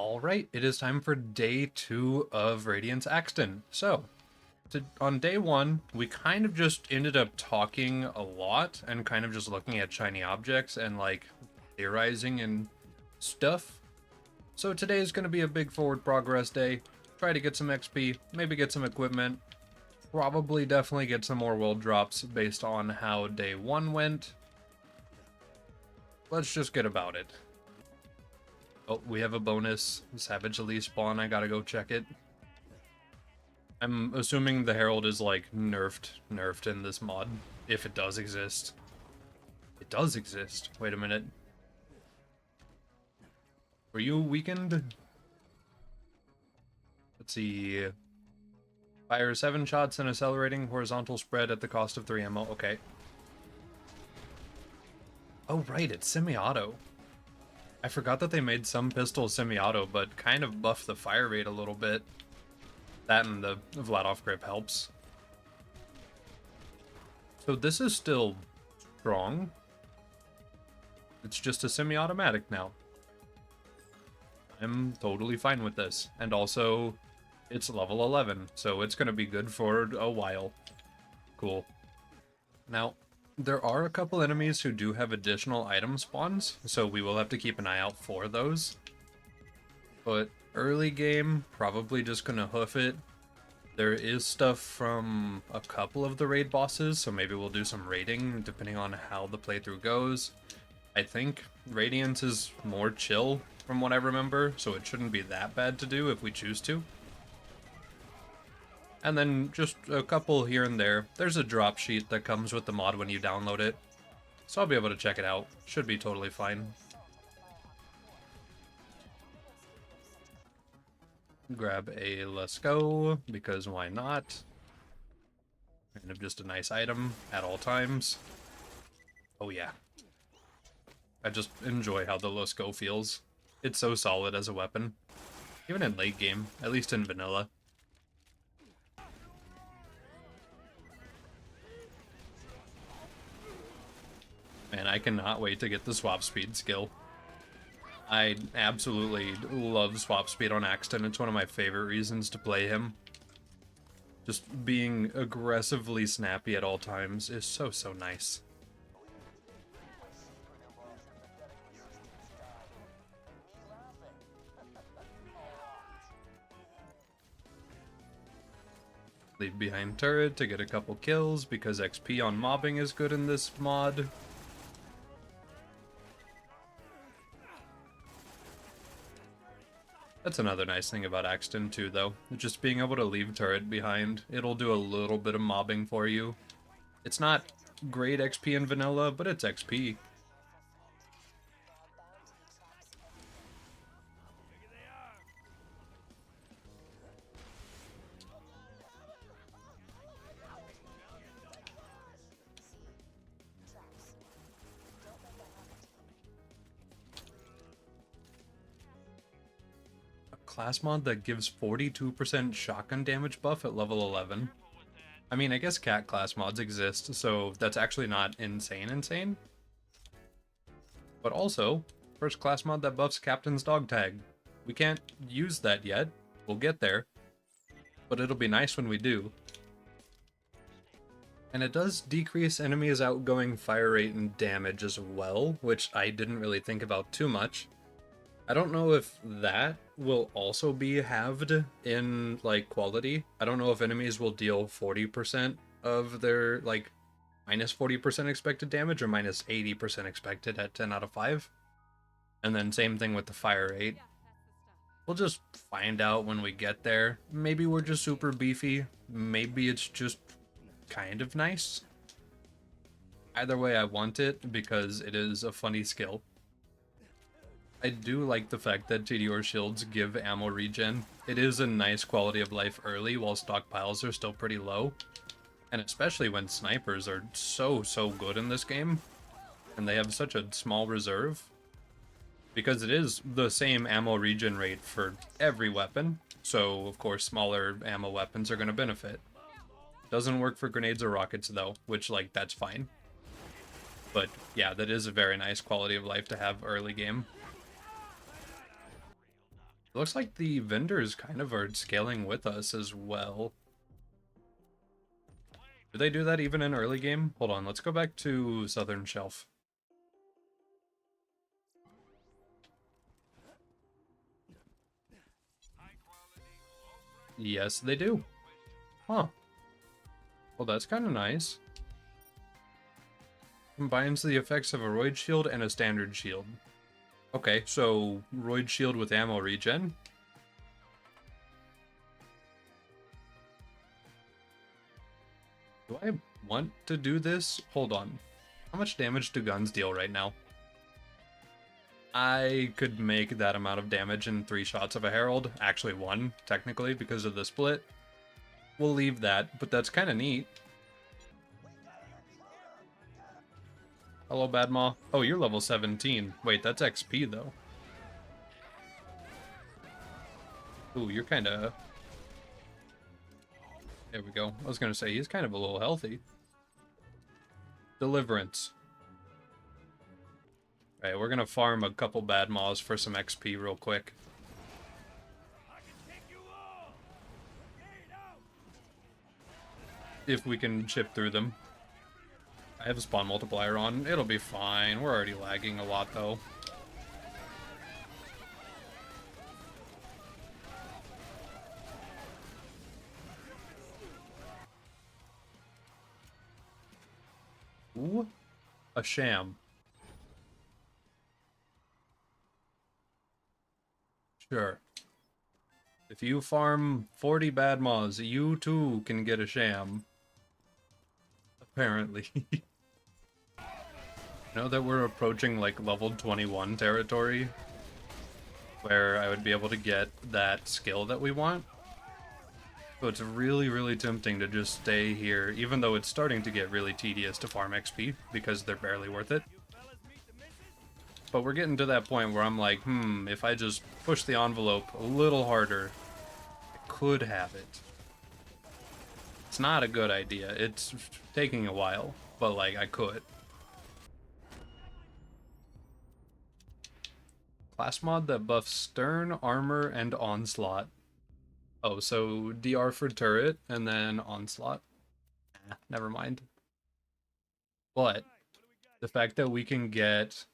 Alright, it is time for day 2 of Radiance Axton. So, on day 1, we kind of just ended up talking a lot and kind of just looking at shiny objects and like theorizing and stuff. So today is going to be a big forward progress day. Try to get some XP, maybe get some equipment, probably definitely get some more world drops based on how day 1 went. Let's just get about it. Oh, we have a bonus. Savage Elite spawn, I gotta go check it. I'm assuming the Herald is like nerfed in this mod, if it does exist. It does exist. Wait a minute. Were you weakened? Let's see. Fire 7 shots and accelerating horizontal spread at the cost of 3 ammo. Okay. Oh right, it's semi-auto. I forgot that they made some pistols semi-auto, but kind of buffed the fire rate a little bit. That and the Vladoff grip helps. So this is still strong. It's just a semi-automatic now. I'm totally fine with this. And also, it's level 11, so it's going to be good for a while. Cool. Now, there are a couple enemies who do have additional item spawns, so we will have to keep an eye out for those. But early game, probably just gonna hoof it. There is stuff from a couple of the raid bosses, so maybe we'll do some raiding depending on how the playthrough goes. I think Radiance is more chill from what I remember, so it shouldn't be that bad to do if we choose to. And then just a couple here and there. There's a drop sheet that comes with the mod when you download it, so I'll be able to check it out. Should be totally fine. Grab a let's go, because why not? Kind of just a nice item at all times. Oh yeah. I just enjoy how the let's go feels. It's so solid as a weapon. Even in late game, at least in vanilla. Man, I cannot wait to get the swap speed skill. I absolutely love swap speed on Axton. It's one of my favorite reasons to play him. Just being aggressively snappy at all times is so nice. Leave behind turret to get a couple kills because XP on mobbing is good in this mod. That's another nice thing about Axton too, though. Just being able to leave turret behind. It'll do a little bit of mobbing for you. It's not great XP in vanilla, but it's XP. Class mod that gives 42% shotgun damage buff at level 11. I mean, I guess cat class mods exist, so that's actually not insane. But also, first class mod that buffs Captain's dog tag. We can't use that yet. We'll get there. But it'll be nice when we do. And it does decrease enemies' outgoing fire rate and damage as well, which I didn't really think about too much. I don't know if that will also be halved in, like, quality. I don't know if enemies will deal 40% of their, like, minus 40% expected damage or minus 80% expected at 10 out of 5. And then same thing with the fire rate. We'll just find out when we get there. Maybe we're just super beefy. Maybe it's just kind of nice. Either way, I want it because it is a funny skill. I do like the fact that TDR shields give ammo regen. It is a nice quality of life early while stockpiles are still pretty low. And especially when snipers are so good in this game. And they have such a small reserve. Because it is the same ammo regen rate for every weapon. So, of course, smaller ammo weapons are going to benefit. Doesn't work for grenades or rockets, though, which, like, that's fine. But, yeah, that is a very nice quality of life to have early game. It looks like the vendors kind of are scaling with us as well. Do they do that even in early game? Hold on, let's go back to Southern Shelf. Yes, they do. Huh. Well, that's kind of nice. Combines the effects of a Roid Shield and a Standard Shield. Okay, so Roid Shield with ammo regen. Do I want to do this? Hold on. How much damage do guns deal right now? I could make that amount of damage in 3 shots of a Herald. Actually 1, technically, because of the split. We'll leave that, but that's kind of neat. Hello, Badmaw. Oh, you're level 17. Wait, that's XP, though. Ooh, you're kind of... There we go. I was going to say, he's kind of a little healthy. Deliverance. Alright, we're going to farm a couple Badmaws for some XP real quick. If we can chip through them. I have a spawn multiplier on. It'll be fine. We're already lagging a lot, though. Ooh, a sham. Sure. If you farm 40 Badmaws, you too can get a sham. Apparently. Know that we're approaching like level 21 territory, where I would be able to get that skill that we want. So it's really, really tempting to just stay here, even though it's starting to get really tedious to farm XP, because they're barely worth it. But we're getting to that point where I'm like, if I just push the envelope a little harder, I could have it. It's not a good idea. It's taking a while, but like, I could. Class mod that buffs Stern, Armor, and Onslaught. Oh, so DR for Turret, and then Onslaught. Never mind. But the fact that we can get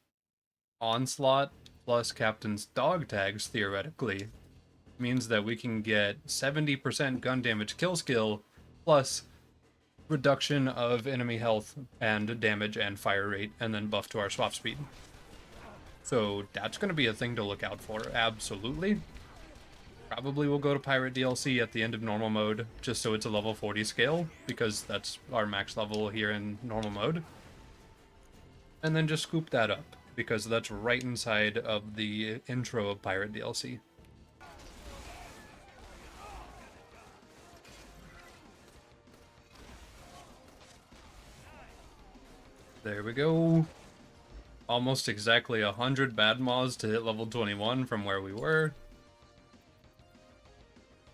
Onslaught plus Captain's Dog Tags, theoretically, means that we can get 70% gun damage kill skill, plus reduction of enemy health and damage and fire rate, and then buff to our swap speed. So that's going to be a thing to look out for, absolutely. Probably will go to Pirate DLC at the end of normal mode, just so it's a level 40 scale, because that's our max level here in normal mode. And then just scoop that up, because that's right inside of the intro of Pirate DLC. There we go. Almost exactly 100 Badmaws to hit level 21 from where we were.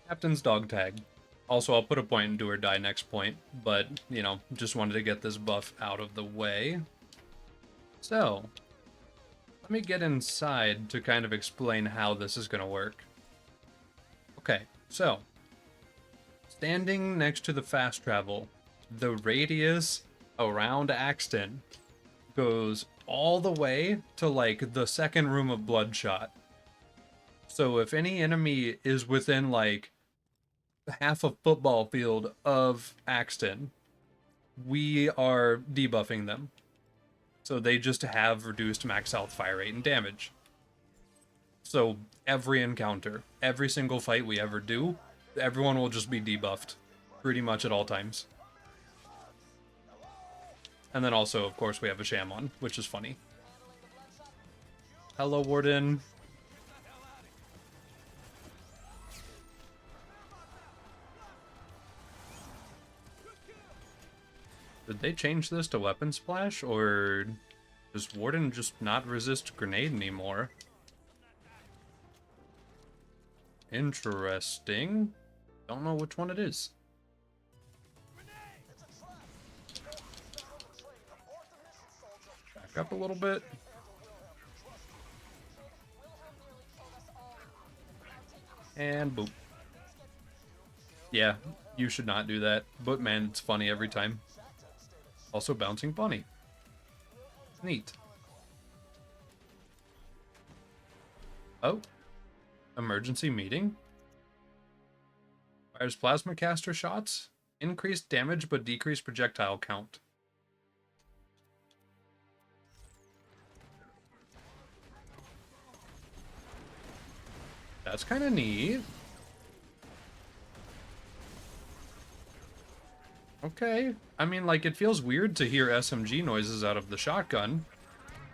Captain's Dog Tag. Also, I'll put a point in Do or Die next point, but, you know, just wanted to get this buff out of the way. So, let me get inside to kind of explain how this is going to work. Okay, so, standing next to the fast travel, the radius around Axton goes all the way to, like, the second room of Bloodshot. So if any enemy is within, like, half a football field of Axton, we are debuffing them. So they just have reduced max health, fire rate, and damage. So every encounter, every single fight we ever do, everyone will just be debuffed pretty much at all times. And then also, of course, we have a sham on, which is funny. Hello, Warden. Did they change this to Weapon Splash, or does Warden just not resist Grenade anymore? Interesting. Don't know which one it is. Back up a little bit. And boop. Yeah, you should not do that. But man, it's funny every time. Also bouncing bunny. Neat. Oh. Emergency meeting? Fires plasma caster shots. Increased damage but decreased projectile count. That's kind of neat. Okay. I mean, like, it feels weird to hear SMG noises out of the shotgun,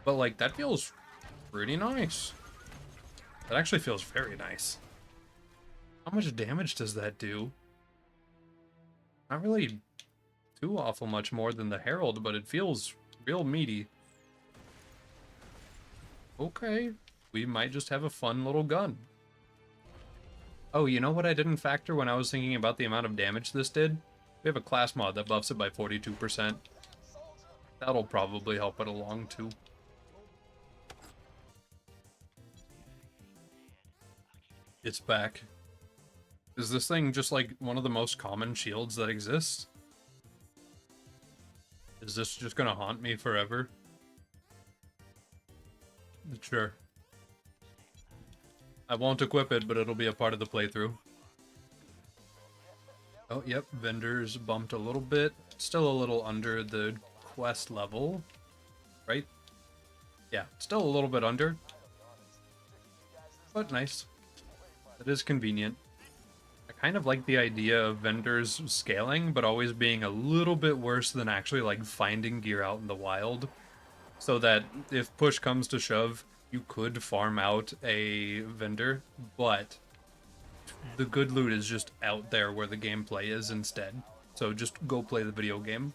but, like, that feels pretty nice. That actually feels very nice. How much damage does that do? Not really too awful much more than the Herald, but it feels real meaty. Okay. We might just have a fun little gun. Oh, you know what I didn't factor when I was thinking about the amount of damage this did? We have a class mod that buffs it by 42%. That'll probably help it along, too. It's back. Is this thing just like one of the most common shields that exists? Is this just gonna haunt me forever? Sure. I won't equip it, but it'll be a part of the playthrough. Oh, yep, vendors bumped a little bit. Still a little under the quest level, right? Yeah, still a little bit under. But nice. It is convenient. I kind of like the idea of vendors scaling, but always being a little bit worse than actually, like, finding gear out in the wild. So that if push comes to shove, you could farm out a vendor, but the good loot is just out there where the gameplay is instead. So just go play the video game.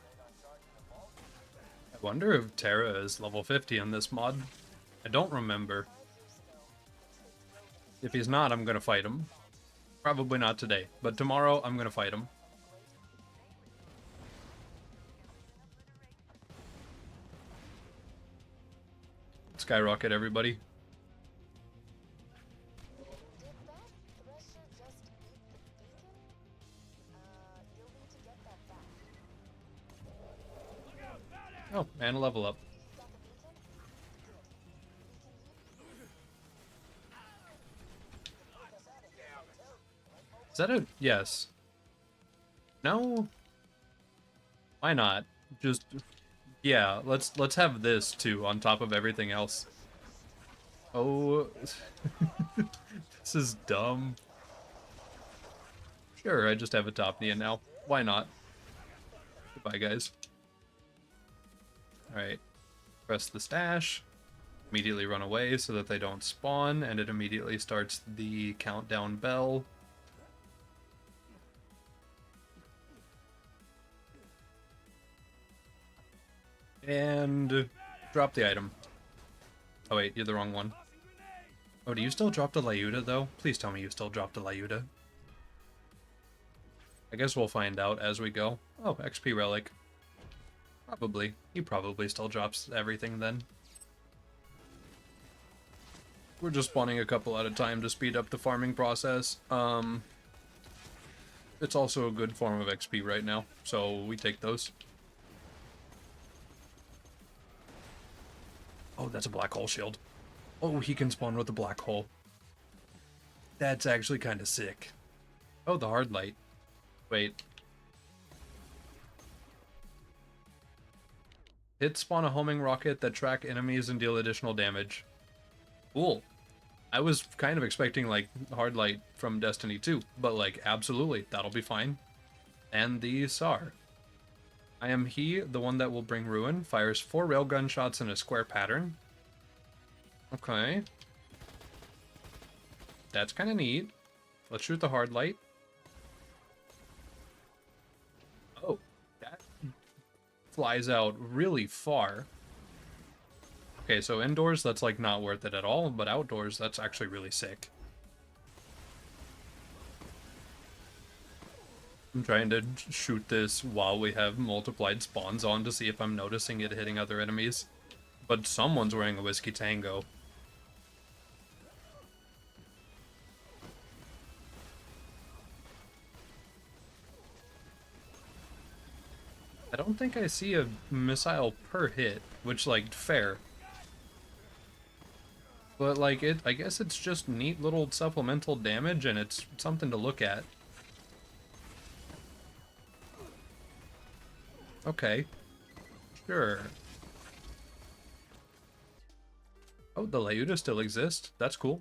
I wonder if Terra is level 50 in this mod. I don't remember. If he's not, I'm gonna fight him. Probably not today, but tomorrow I'm gonna fight him. Skyrocket, everybody. Oh, and a level up. Is that a yes? No? Why not? Just yeah, let's have this too on top of everything else. Oh, this is dumb. Sure, I just have a Topnia now. Why not? Goodbye, guys. Alright. Press the stash. Immediately run away so that they don't spawn, and it immediately starts the countdown bell. And drop the item. Oh wait, you're the wrong one. Oh, do you still drop the Lyuda, though? Please tell me you still drop the Lyuda. I guess we'll find out as we go. Oh, XP Relic. Probably. He probably still drops everything then. We're just spawning a couple at a time to speed up the farming process. It's also a good form of XP right now, so we take those. Oh, that's a black hole shield. Oh, he can spawn with a black hole. That's actually kind of sick. Oh, the hard light. Wait. Hit spawn a homing rocket that track enemies and deal additional damage. Cool. I was kind of expecting, like, hard light from Destiny 2, but, like, absolutely, that'll be fine. And the SAR. I am he, the one that will bring ruin. Fires 4 railgun shots in a square pattern. Okay. That's kind of neat. Let's shoot the hard light. Oh, that flies out really far. Okay, so indoors, that's, like, not worth it at all, but outdoors, that's actually really sick. I'm trying to shoot this while we have multiplied spawns on to see if I'm noticing it hitting other enemies. But someone's wearing a Whiskey Tango. don't think I see a missile per hit, which, like, fair. But, like, I guess it's just neat little supplemental damage, and it's something to look at. Okay. Sure. Oh, the Layuda still exists. That's cool.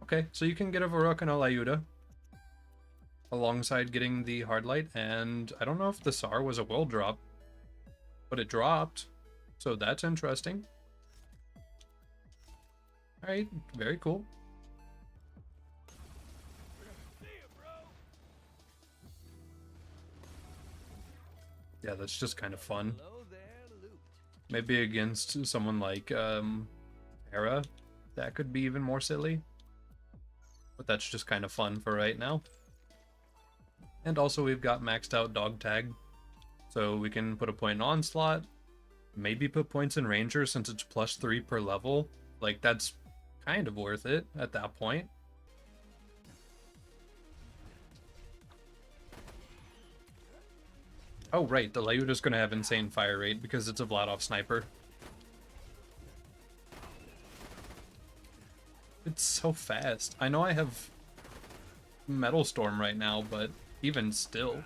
Okay, so you can get a Varrock and a Layuda alongside getting the Hardlight, and I don't know if the SAR was a will drop, but it dropped, so that's interesting. Alright, very cool. Yeah, that's just kind of fun. Maybe against someone like Hera, that could be even more silly. But that's just kind of fun for right now. And also we've got maxed out dog tag, so we can put a point in Onslaught, maybe put points in Ranger since it's +3 per level. Like, that's kind of worth it at that point. Oh, right, the Layuda's gonna have insane fire rate because it's a Vladov sniper. It's so fast. I know I have Metal Storm right now, but even still.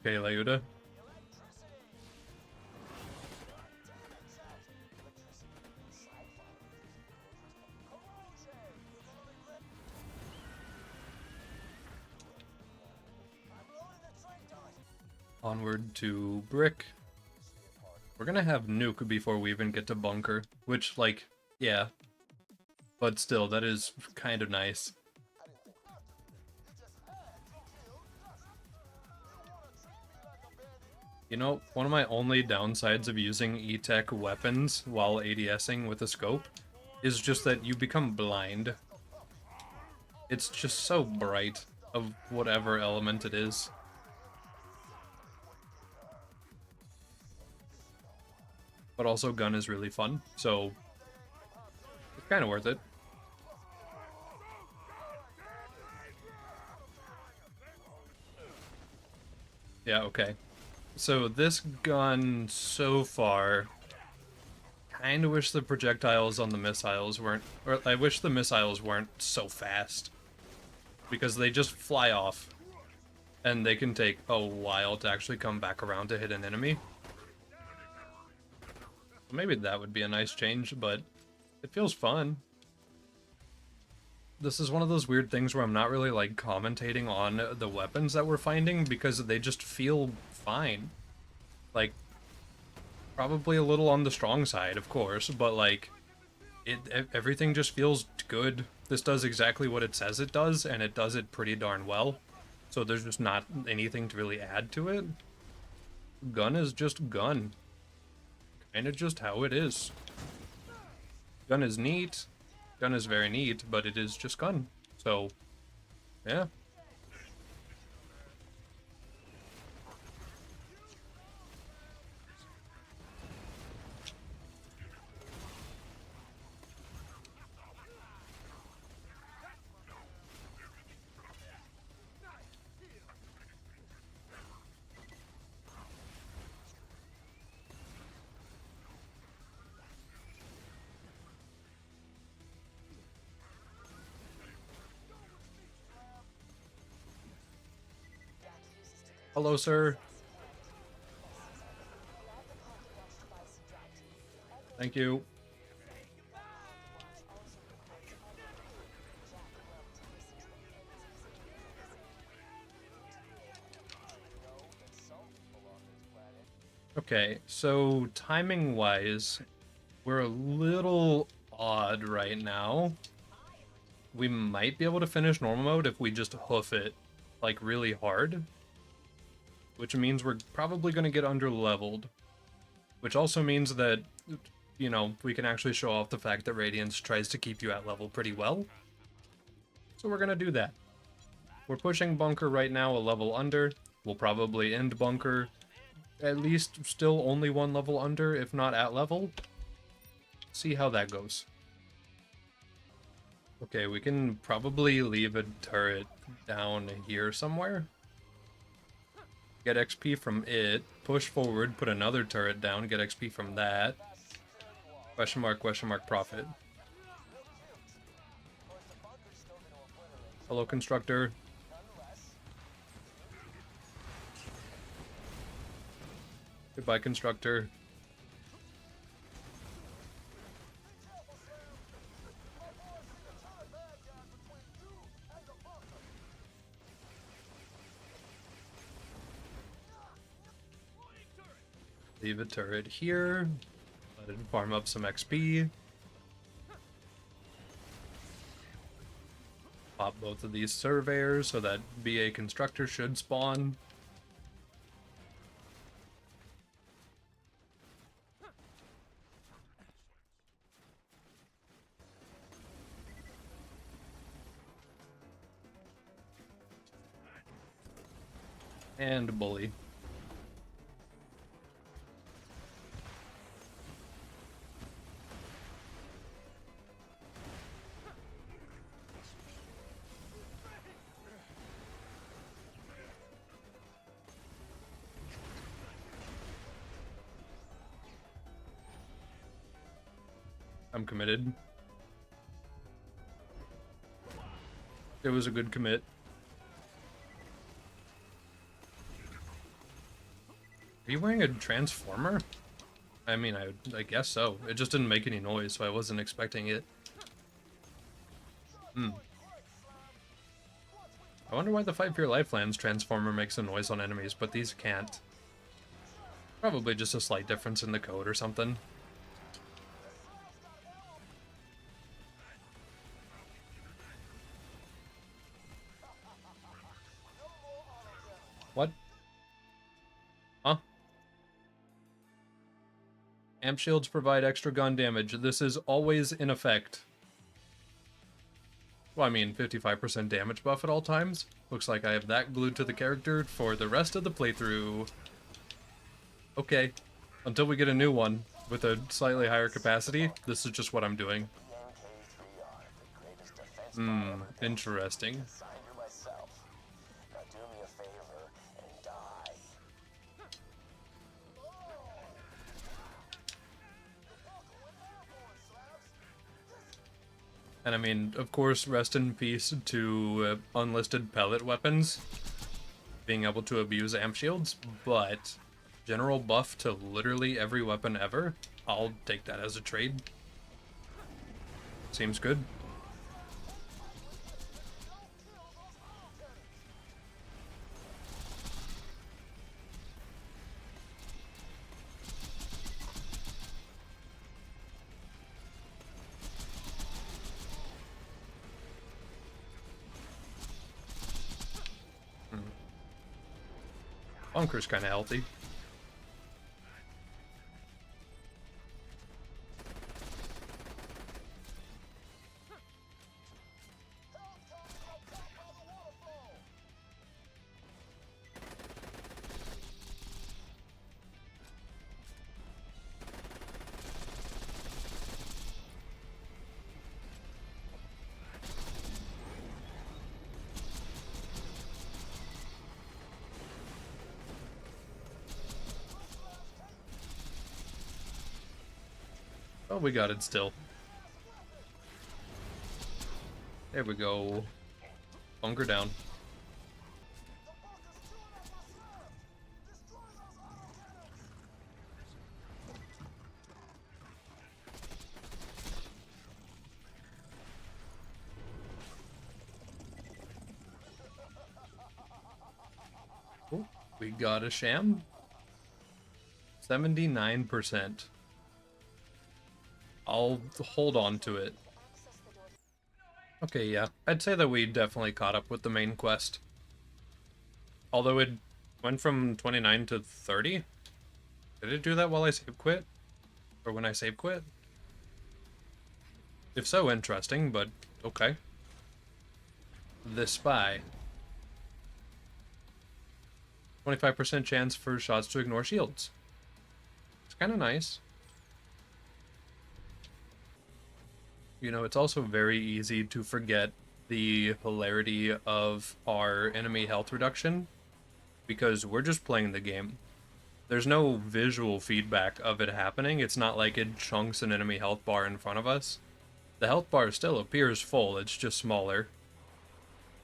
Okay, Layuda. Onward to Brick. We're gonna have Nuke before we even get to Bunker, which, like, yeah. But still, that is kind of nice. You know, one of my only downsides of using E-Tech weapons while ADSing with a scope is just that you become blind. It's just so bright of whatever element it is. But also gun is really fun, so it's kind of worth it. Yeah, okay. So this gun so far, kind of wish the projectiles on the missiles weren't, or I wish the missiles weren't so fast. Because they just fly off, and they can take a while to actually come back around to hit an enemy. Maybe that would be a nice change, but it feels fun. This is one of those weird things where I'm not really, like, commentating on the weapons that we're finding because they just feel fine. Like, probably a little on the strong side, of course, but, like, everything just feels good. This does exactly what it says it does, and it does it pretty darn well. So there's just not anything to really add to it. Gun is just gun. Kinda just how it is. Gun is neat. Gun is very neat, but it is just gun. So, yeah. Hello, sir. Thank you. Okay, so timing-wise, we're a little odd right now. We might be able to finish normal mode if we just hoof it, like, really hard. Which means we're probably going to get under-leveled. Which also means that you know, we can actually show off the fact that Radiance tries to keep you at level pretty well. So we're gonna do that. We're pushing Bunker right now a level under. We'll probably end Bunker at least still only one level under, if not at level. See how that goes. Okay, we can probably leave a turret down here somewhere. Get XP from it, push forward, put another turret down, get XP from that. Question mark, profit. Hello, constructor. Goodbye, constructor. Leave a turret here. Let it farm up some XP. Pop both of these surveyors so that BA constructor should spawn. And bully. I'm committed. It was a good commit. Are you wearing a transformer? I mean, I guess so. It just didn't make any noise, so I wasn't expecting it. I wonder why the Fight for Your Lifelines transformer makes a noise on enemies, but these can't. Probably just a slight difference in the code or something. What? Huh? Amp shields provide extra gun damage. This is always in effect. Well, I mean, 55% damage buff at all times. Looks like I have that glued to the character for the rest of the playthrough. Okay. Until we get a new one with a slightly higher capacity, this is just what I'm doing. Interesting. And I mean, of course, rest in peace to unlisted pellet weapons being able to abuse amp shields, but general buff to literally every weapon ever, I'll take that as a trade. Seems good. Bunker's kind of healthy. Oh, we got it still. There we go. Bunker down. Oh, we got a sham. 79%. I'll hold on to it. Okay, yeah. I'd say that we definitely caught up with the main quest. Although it went from 29 to 30? Did it do that while I save quit? For when I save quit? If so, interesting, but okay. The Spy. 25% chance for shots to ignore shields. It's kind of nice. You know, it's also very easy to forget the hilarity of our enemy health reduction because we're just playing the game. There's no visual feedback of it happening. It's not like it chunks an enemy health bar in front of us. The health bar still appears full, it's just smaller.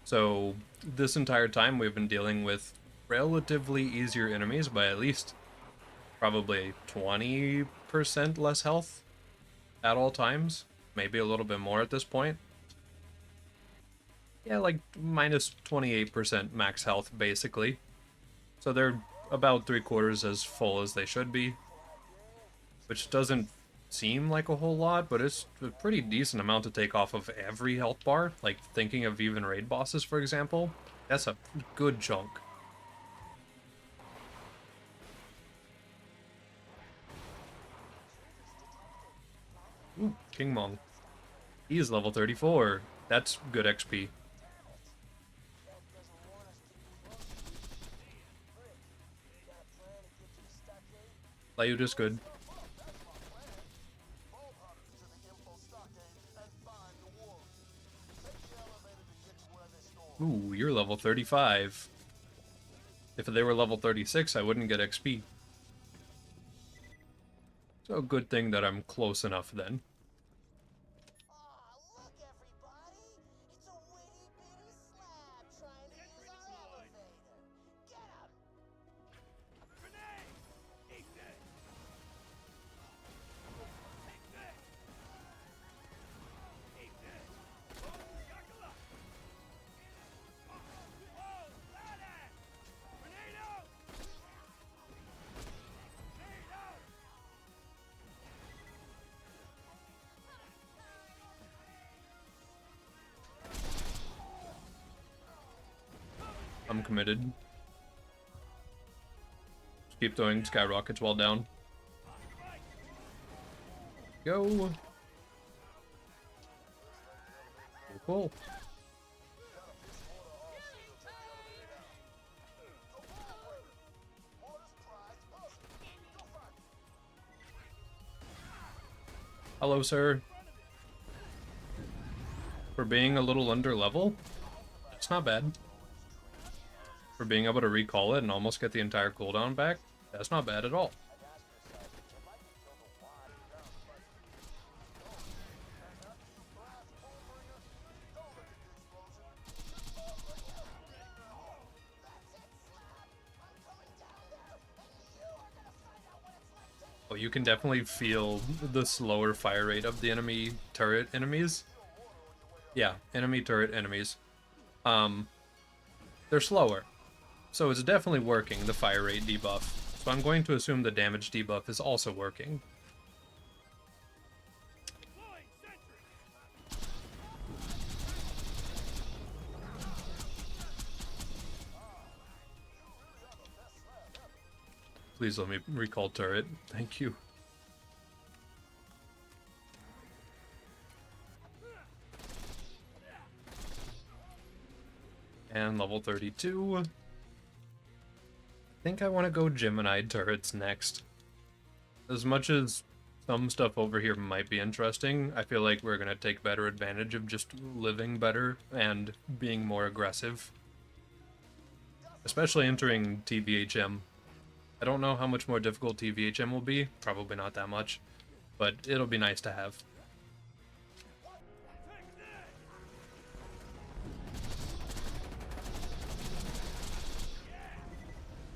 So this entire time we've been dealing with relatively easier enemies by at least probably 20% less health at all times. Maybe a little bit more at this point. Yeah, like minus 28% max health, basically. So they're about 3/4 as full as they should be. Which doesn't seem like a whole lot, but it's a pretty decent amount to take off of every health bar. Like, thinking of even raid bosses, for example. That's a good chunk. Ooh, King Mong. He's level 34. That's good XP. Layut is good. Ooh, you're level 35. If they were level 36, I wouldn't get XP. So a good thing that I'm close enough then. I'm committed. Just keep throwing skyrockets while down. Go. Cool. Hello, sir. For being a little under level, it's not bad. For being able to recall it and almost get the entire cooldown back, that's not bad at all. Oh, you can definitely feel the slower fire rate of the enemy turret enemies. Yeah, enemy turret enemies. They're slower. So it's definitely working, the fire rate debuff. So I'm going to assume the damage debuff is also working. Please let me recall turret. Thank you. And level 32. I think I want to go Gemini turrets next. As much as some stuff over here might be interesting, I feel like we're going to take better advantage of just living better and being more aggressive. Especially entering TVHM. I don't know how much more difficult TVHM will be. Probably not that much. But it'll be nice to have.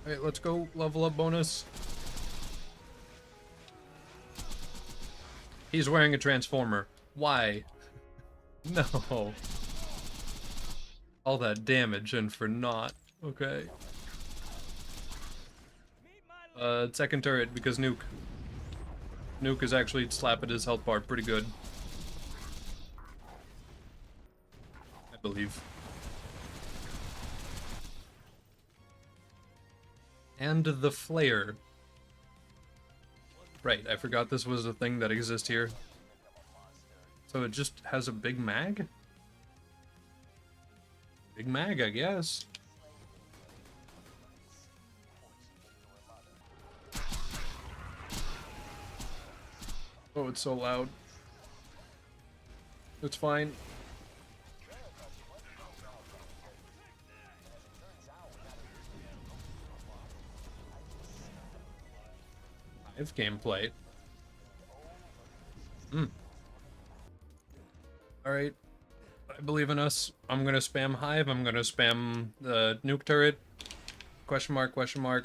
Alright, let's go level up bonus. He's wearing a transformer. Why? No. All that damage and for naught. Okay. Second turret because Nuke. Nuke is actually slapping his health bar pretty good. I believe. And the flare. Right, I forgot this was a thing that exists here. So it just has a big mag? Big mag, I guess. Oh, it's so loud. It's fine. Live gameplay. Alright. I believe in us. I'm gonna spam Hive. I'm gonna spam the nuke turret. Question mark, question mark.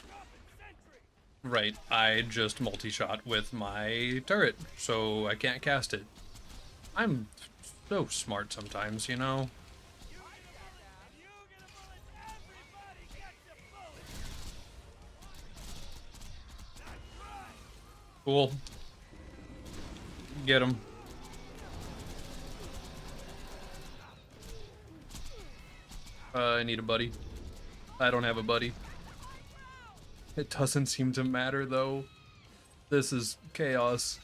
Right, I just multi-shot with my turret, so I can't cast it. I'm so smart sometimes, you know? Cool. Get him. I need a buddy. I don't have a buddy. It doesn't seem to matter, though. This is chaos.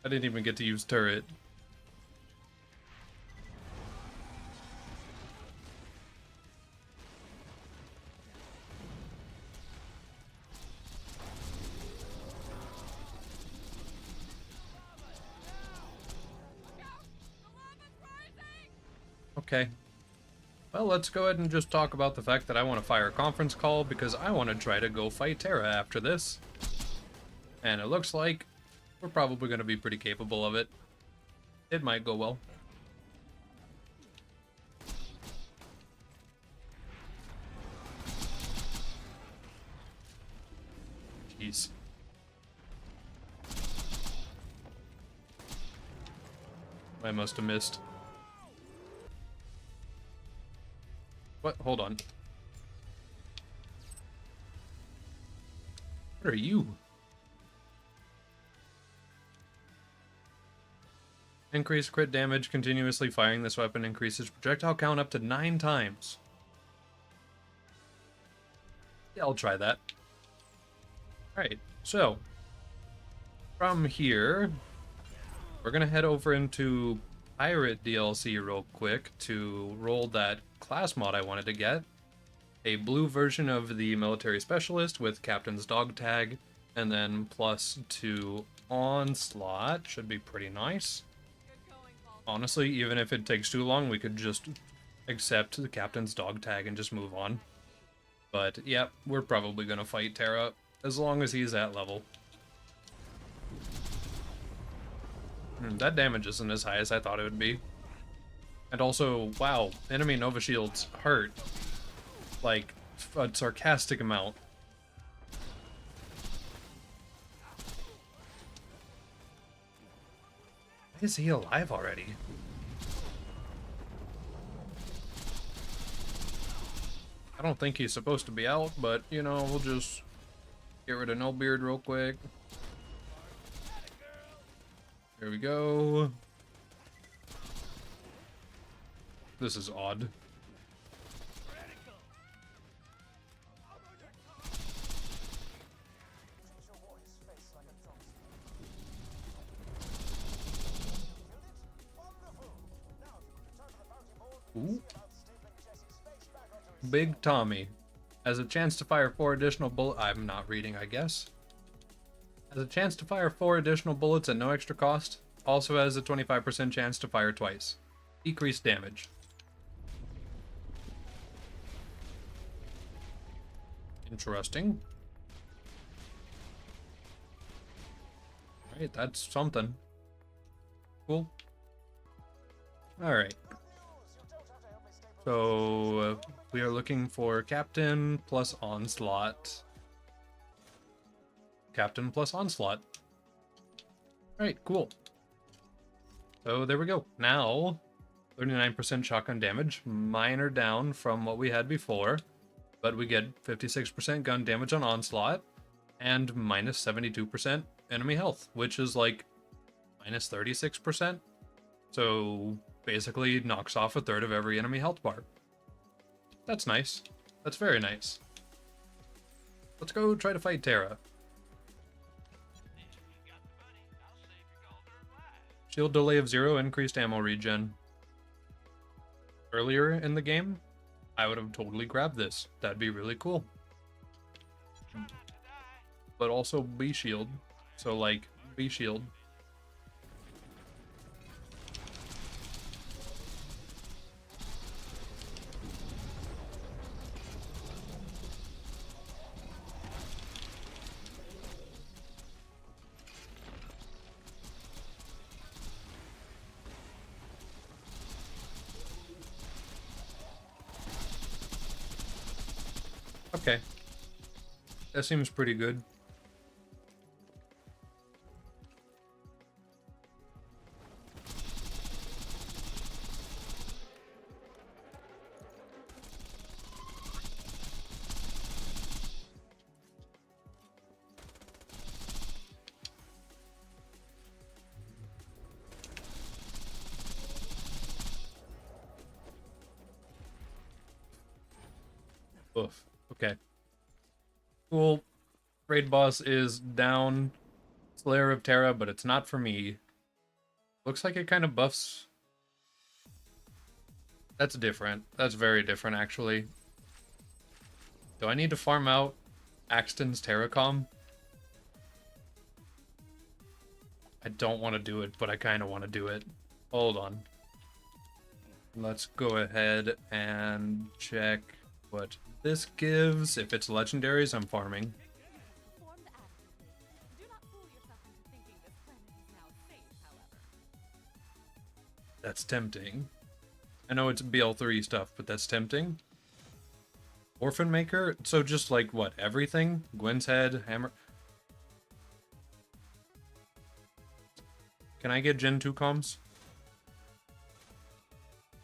I didn't even get to use turret. Okay. Well, let's go ahead and just talk about the fact that I want to fire a conference call because I want to try to go fight Terra after this. And it looks like we're probably going to be pretty capable of it. It might go well. Jeez. I must have missed. What? Hold on. What are you? Increase crit damage. Continuously firing this weapon increases projectile count up to 9 times. Yeah, I'll try that. Alright, so from here, we're gonna head over into Pirate DLC real quick to roll that class mod I wanted to get. A blue version of the Military Specialist with Captain's Dog Tag, and then +2 Onslaught. Should be pretty nice. Honestly, even if it takes too long, we could just accept the Captain's Dog Tag and just move on. But, yeah, we're probably gonna fight Terra, as long as he's at level. That damage isn't as high as I thought it would be. And also, wow, enemy Nova Shields hurt. Like, a sarcastic amount. Why is he alive already? I don't think he's supposed to be out, but, you know, we'll just get rid of No Beard real quick. Here we go. This is odd. Ooh. Big Tommy has a chance to fire 4 additional bullets. I'm not reading, I guess. Has a chance to fire 4 additional bullets at no extra cost. Also has a 25% chance to fire twice. Decreased damage. Interesting. Alright, that's something. Cool. Alright. So, we are looking for Captain plus Onslaught. Captain plus Onslaught. Alright, cool. So, there we go. Now, 39% shotgun damage. Minor down from what we had before. But we get 56% gun damage on Onslaught. And minus 72% enemy health. Which is like minus 36%. So, basically knocks off a third of every enemy health bar. That's nice. That's very nice. Let's go try to fight Terra. Shield delay of 0, increased ammo regen. Earlier in the game, I would have totally grabbed this. That'd be really cool. But also B shield. So like, B shield. Okay. That seems pretty good. Oof. Okay. Cool. Raid boss is down. Slayer of Terra, but it's not for me. Looks like it kind of buffs. That's different. That's very different, actually. Do I need to farm out Axton's Terracom? I don't want to do it, but I kind of want to do it. Hold on. Let's go ahead and check what this gives. If it's legendaries, I'm farming. That's tempting. I know it's BL3 stuff, but that's tempting. Orphan Maker? So just like, what, everything? Gwen's Head, Hammer... Can I get Gen 2 comms?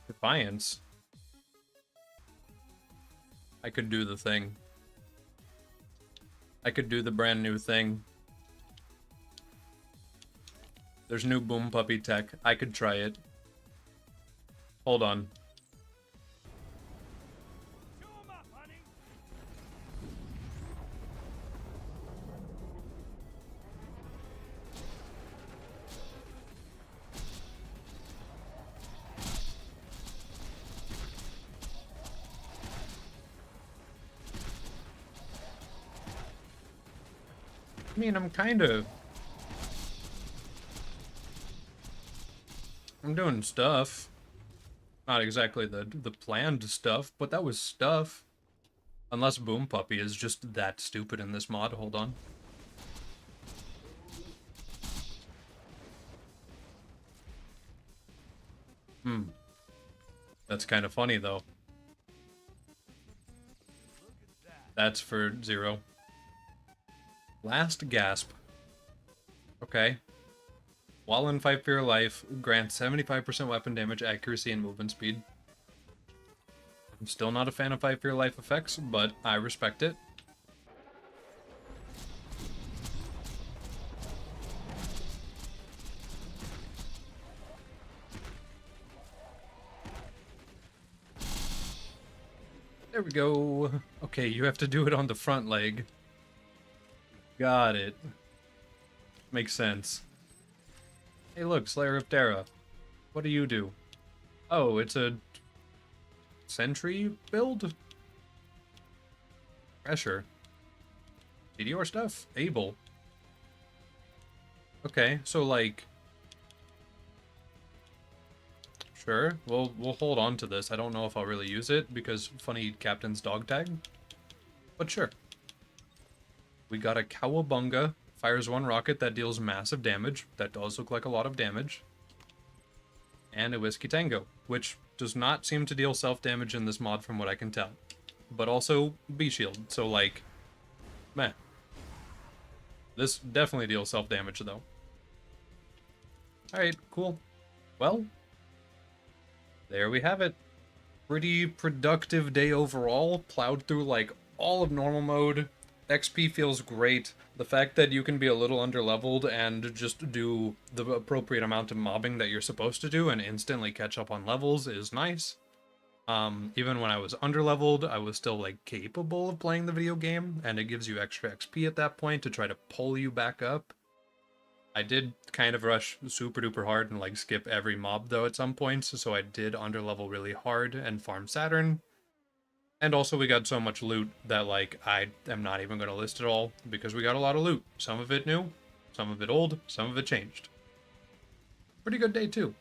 Defiance. I could do the thing. I could do the brand new thing. There's new Boom Puppy tech. I could try it. Hold on. I mean, I'm doing stuff. Not exactly the planned stuff, but that was stuff. Unless Boom Puppy is just that stupid in this mod. Hold on. That's kind of funny, though. That's for 0. Last Gasp. Okay. While in Fight for Your Life, grants 75% weapon damage, accuracy, and movement speed. I'm still not a fan of Fight for Your Life effects, but I respect it. There we go. Okay, you have to do it on the front leg. Got it. Makes sense. Hey look, Slayer of Terra. What do you do? Oh, it's a... Sentry build? Pressure. CDR stuff? Able. Okay, so like... Sure, we'll hold on to this. I don't know if I'll really use it, because funny Captain's dog tag. But sure. We got a Cowabunga. Fires 1 rocket that deals massive damage. That does look like a lot of damage. And a Whiskey Tango, which does not seem to deal self-damage in this mod from what I can tell. But also B-Shield, so like... Meh. This definitely deals self-damage though. Alright, cool. Well... There we have it. Pretty productive day overall. Plowed through like all of normal mode. XP feels great. The fact that you can be a little underleveled and just do the appropriate amount of mobbing that you're supposed to do and instantly catch up on levels is nice. Even when I was underleveled, I was still like capable of playing the video game, and it gives you extra XP at that point to try to pull you back up. I did kind of rush super duper hard and like skip every mob though at some points, so I did underlevel really hard and farm Saturn. And also we got so much loot that like I am not even going to list it all because we got a lot of loot. Some of it new, some of it old, some of it changed. Pretty good day too.